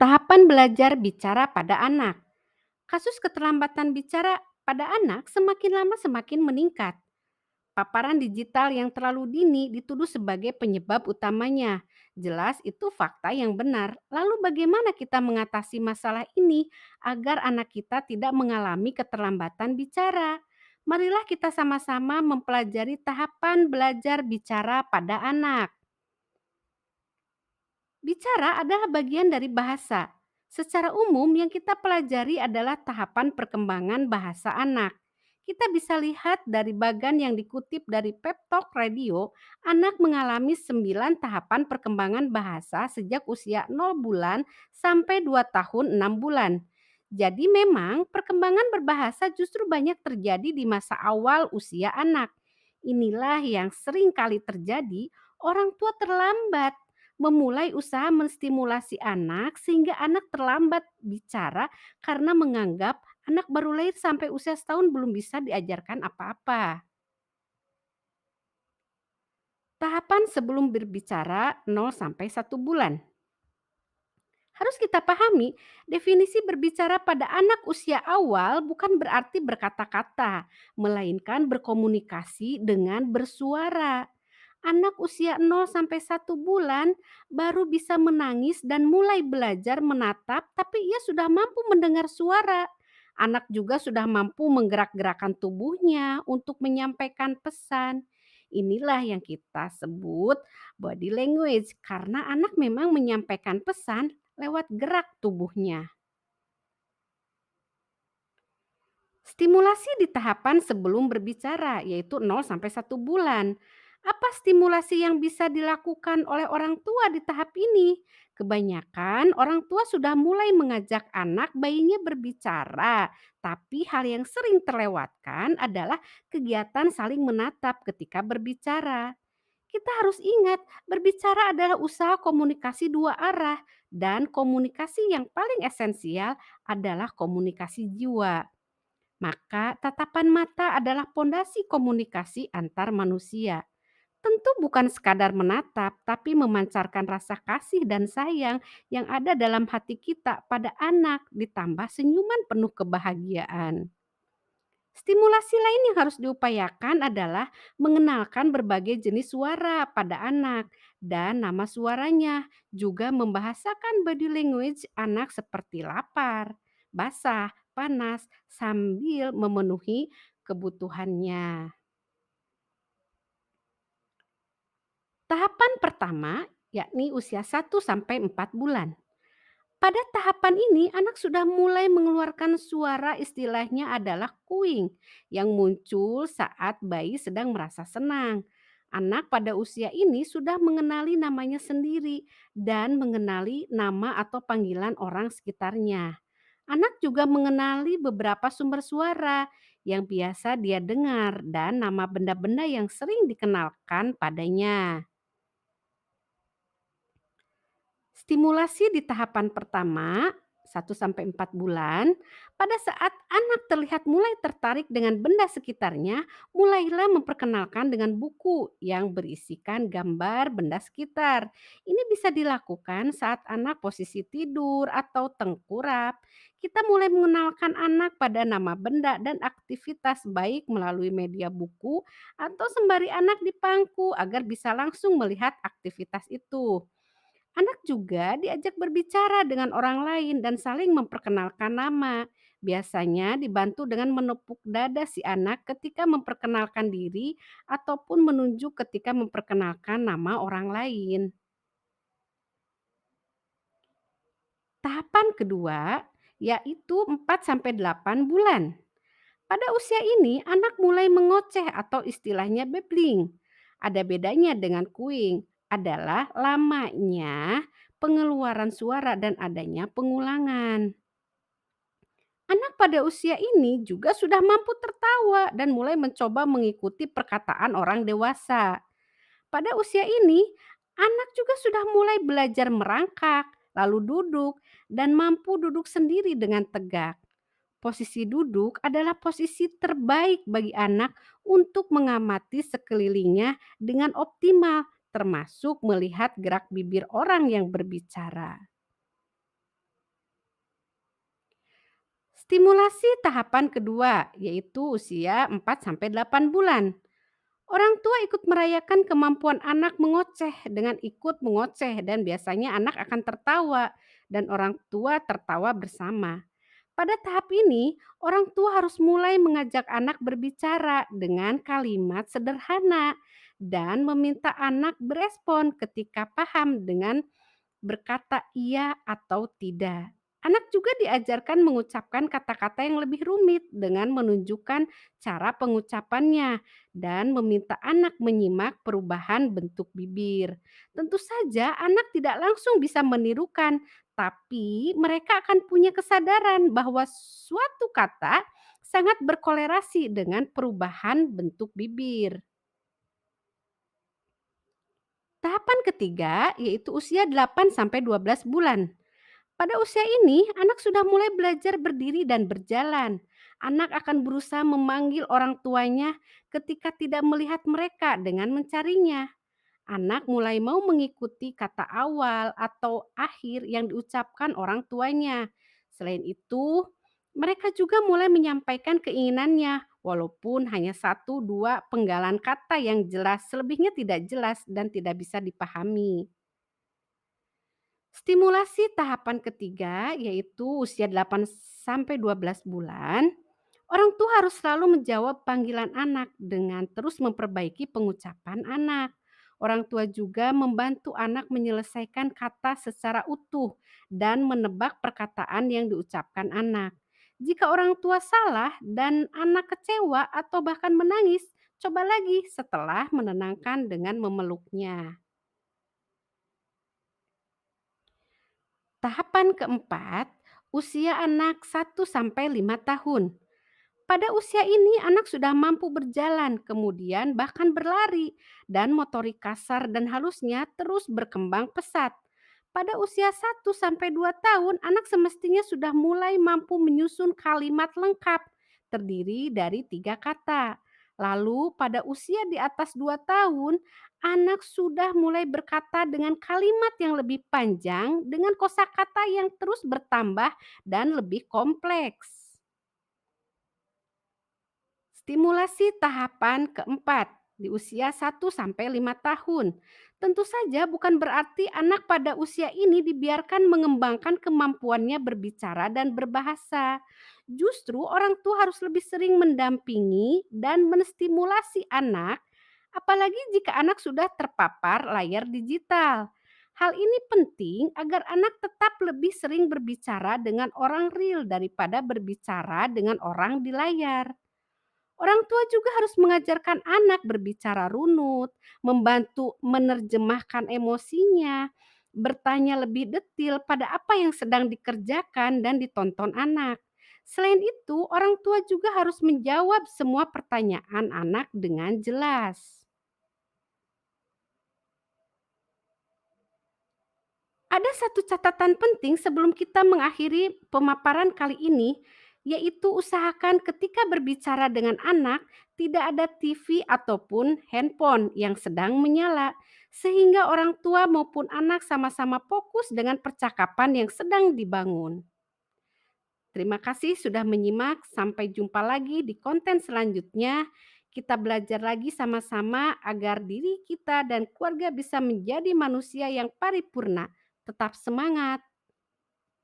Tahapan belajar bicara pada anak. Kasus keterlambatan bicara pada anak semakin lama semakin meningkat. Paparan digital yang terlalu dini dituduh sebagai penyebab utamanya. Jelas itu fakta yang benar. Lalu bagaimana kita mengatasi masalah ini agar anak kita tidak mengalami keterlambatan bicara? Marilah kita sama-sama mempelajari tahapan belajar bicara pada anak. Bicara adalah bagian dari bahasa. Secara umum, yang kita pelajari adalah tahapan perkembangan bahasa anak. Kita bisa lihat dari bagan yang dikutip dari Pep Talk Radio, anak mengalami 9 tahapan perkembangan bahasa sejak usia 0 bulan sampai 2 tahun 6 bulan. Jadi memang perkembangan berbahasa justru banyak terjadi di masa awal usia anak. Inilah yang sering kali terjadi, orang tua terlambat memulai usaha menstimulasi anak sehingga anak terlambat bicara karena menganggap anak baru lahir sampai usia setahun belum bisa diajarkan apa-apa. Tahapan sebelum berbicara 0 sampai 1 bulan. Harus kita pahami, definisi berbicara pada anak usia awal bukan berarti berkata-kata, melainkan berkomunikasi dengan bersuara. Anak usia 0 sampai 1 bulan baru bisa menangis dan mulai belajar menatap, tapi ia sudah mampu mendengar suara. Anak juga sudah mampu menggerak-gerakkan tubuhnya untuk menyampaikan pesan. Inilah yang kita sebut body language karena anak memang menyampaikan pesan lewat gerak tubuhnya. Stimulasi di tahapan sebelum berbicara, yaitu 0 sampai 1 bulan. Apa stimulasi yang bisa dilakukan oleh orang tua di tahap ini? Kebanyakan orang tua sudah mulai mengajak anak bayinya berbicara, tapi hal yang sering terlewatkan adalah kegiatan saling menatap ketika berbicara. Kita harus ingat, berbicara adalah usaha komunikasi dua arah, dan komunikasi yang paling esensial adalah komunikasi jiwa. Maka tatapan mata adalah pondasi komunikasi antar manusia. Tentu bukan sekadar menatap, tapi memancarkan rasa kasih dan sayang yang ada dalam hati kita pada anak ditambah senyuman penuh kebahagiaan. Stimulasi lain yang harus diupayakan adalah mengenalkan berbagai jenis suara pada anak dan nama suaranya, juga membahasakan body language anak seperti lapar, basah, panas sambil memenuhi kebutuhannya. Tahapan pertama yakni usia 1 sampai 4 bulan. Pada tahapan ini, anak sudah mulai mengeluarkan suara, istilahnya adalah cooing, yang muncul saat bayi sedang merasa senang. Anak pada usia ini sudah mengenali namanya sendiri dan mengenali nama atau panggilan orang sekitarnya. Anak juga mengenali beberapa sumber suara yang biasa dia dengar dan nama benda-benda yang sering dikenalkan padanya. Stimulasi di tahapan pertama 1 sampai 4 bulan, pada saat anak terlihat mulai tertarik dengan benda sekitarnya, mulailah memperkenalkan dengan buku yang berisikan gambar benda sekitar. Ini bisa dilakukan saat anak posisi tidur atau tengkurap. Kita mulai mengenalkan anak pada nama benda dan aktivitas baik melalui media buku atau sembari anak di pangku agar bisa langsung melihat aktivitas itu. Anak juga diajak berbicara dengan orang lain dan saling memperkenalkan nama. Biasanya dibantu dengan menepuk dada si anak ketika memperkenalkan diri ataupun menunjuk ketika memperkenalkan nama orang lain. Tahapan kedua yaitu 4 sampai 8 bulan. Pada usia ini, anak mulai mengoceh atau istilahnya babbling. Ada bedanya dengan cooing, adalah lamanya pengeluaran suara dan adanya pengulangan. Anak pada usia ini juga sudah mampu tertawa dan mulai mencoba mengikuti perkataan orang dewasa. Pada usia ini, anak juga sudah mulai belajar merangkak, lalu duduk, dan mampu duduk sendiri dengan tegak. Posisi duduk adalah posisi terbaik bagi anak untuk mengamati sekelilingnya dengan optimal, termasuk melihat gerak bibir orang yang berbicara. Stimulasi tahapan kedua, yaitu usia 4 sampai 8 bulan. Orang tua ikut merayakan kemampuan anak mengoceh dengan ikut mengoceh dan biasanya anak akan tertawa dan orang tua tertawa bersama. Pada tahap ini, orang tua harus mulai mengajak anak berbicara dengan kalimat sederhana dan meminta anak berespon ketika paham dengan berkata iya atau tidak. Anak juga diajarkan mengucapkan kata-kata yang lebih rumit dengan menunjukkan cara pengucapannya dan meminta anak menyimak perubahan bentuk bibir. Tentu saja, anak tidak langsung bisa menirukan, tapi mereka akan punya kesadaran bahwa suatu kata sangat berkolerasi dengan perubahan bentuk bibir. Tahapan ketiga yaitu usia 8 sampai 12 bulan. Pada usia ini, anak sudah mulai belajar berdiri dan berjalan. Anak akan berusaha memanggil orang tuanya ketika tidak melihat mereka dengan mencarinya. Anak mulai mau mengikuti kata awal atau akhir yang diucapkan orang tuanya. Selain itu, mereka juga mulai menyampaikan keinginannya, walaupun hanya satu dua penggalan kata yang jelas, selebihnya tidak jelas dan tidak bisa dipahami. Stimulasi tahapan ketiga yaitu usia 8 sampai 12 bulan, orang tua harus selalu menjawab panggilan anak dengan terus memperbaiki pengucapan anak. Orang tua juga membantu anak menyelesaikan kata secara utuh dan menebak perkataan yang diucapkan anak. Jika orang tua salah dan anak kecewa atau bahkan menangis, coba lagi setelah menenangkan dengan memeluknya. Tahapan keempat, usia anak 1 sampai 5 tahun. Pada usia ini anak sudah mampu berjalan, kemudian bahkan berlari, dan motorik kasar dan halusnya terus berkembang pesat. Pada usia 1 sampai 2 tahun, anak semestinya sudah mulai mampu menyusun kalimat lengkap, terdiri dari 3 kata. Lalu pada usia di atas 2 tahun, anak sudah mulai berkata dengan kalimat yang lebih panjang dengan kosakata yang terus bertambah dan lebih kompleks. Stimulasi tahapan keempat di usia 1 sampai 5 tahun. Tentu saja bukan berarti anak pada usia ini dibiarkan mengembangkan kemampuannya berbicara dan berbahasa. Justru orang tua harus lebih sering mendampingi dan menstimulasi anak, apalagi jika anak sudah terpapar layar digital. Hal ini penting agar anak tetap lebih sering berbicara dengan orang real daripada berbicara dengan orang di layar. Orang tua juga harus mengajarkan anak berbicara runut, membantu menerjemahkan emosinya, bertanya lebih detil pada apa yang sedang dikerjakan dan ditonton anak. Selain itu, orang tua juga harus menjawab semua pertanyaan anak dengan jelas. Ada satu catatan penting sebelum kita mengakhiri pemaparan kali ini, yaitu usahakan ketika berbicara dengan anak tidak ada TV ataupun handphone yang sedang menyala, sehingga orang tua maupun anak sama-sama fokus dengan percakapan yang sedang dibangun. Terima kasih sudah menyimak, sampai jumpa lagi di konten selanjutnya. Kita belajar lagi sama-sama agar diri kita dan keluarga bisa menjadi manusia yang paripurna. Tetap semangat!